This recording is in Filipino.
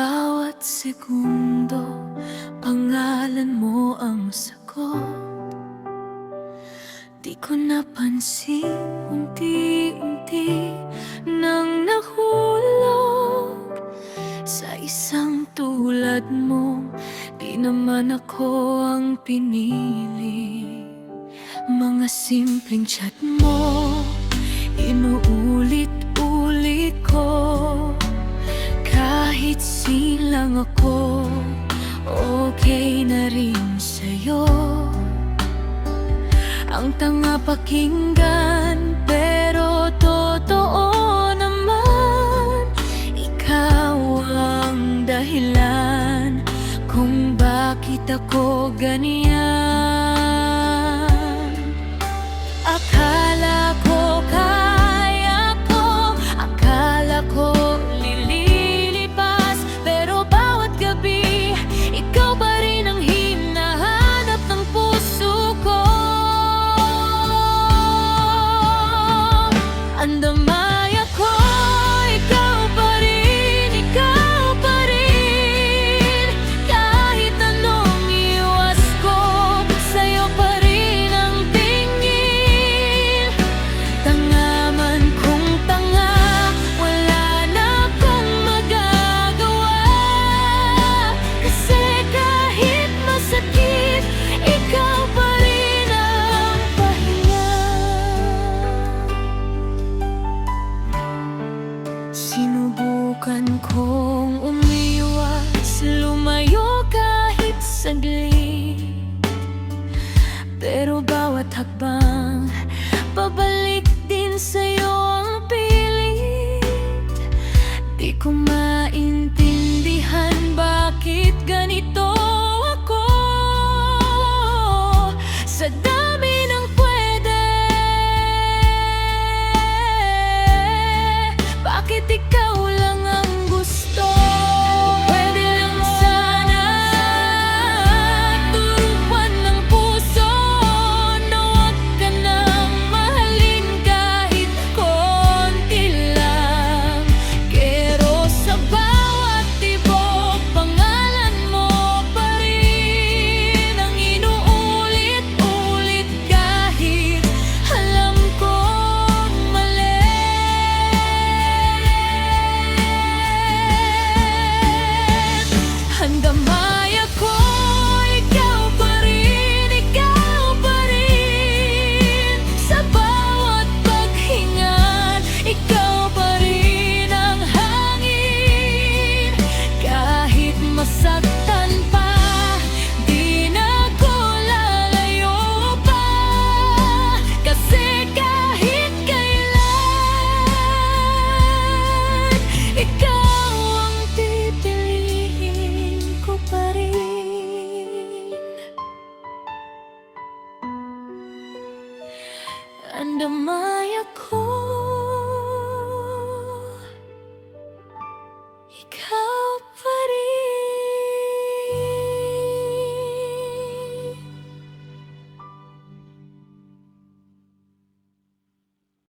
bawat segundo, pangalan mo ang sagot. Di ko napansin, unti-unti nang nahulog sa isang tulad mo. Di naman ako ang pinili. Mga simpleng chat mo, inuulit-ulit ko. Kahit silang ako, okay na rin sa'yo. Ang tanga pakinggan, pero totoo naman. Ikaw ang dahilan kung bakit ako ganyan. Akala ko kaya ko, akala ko lilipas, pero bawat gabi, ikaw pa rin ang hinahanap ng puso ko. Andamay ako, ikaw pa rin, ikaw pa rin. Kahit anong iwas ko, sa'yo pa rin ang tingin. Tanga man kung tanga, wala na akong magagawa. Kasi kahit masakit, ikaw pa rin ang pahinga. Sinubukan kong umiwas, lumayo kahit saglit, pero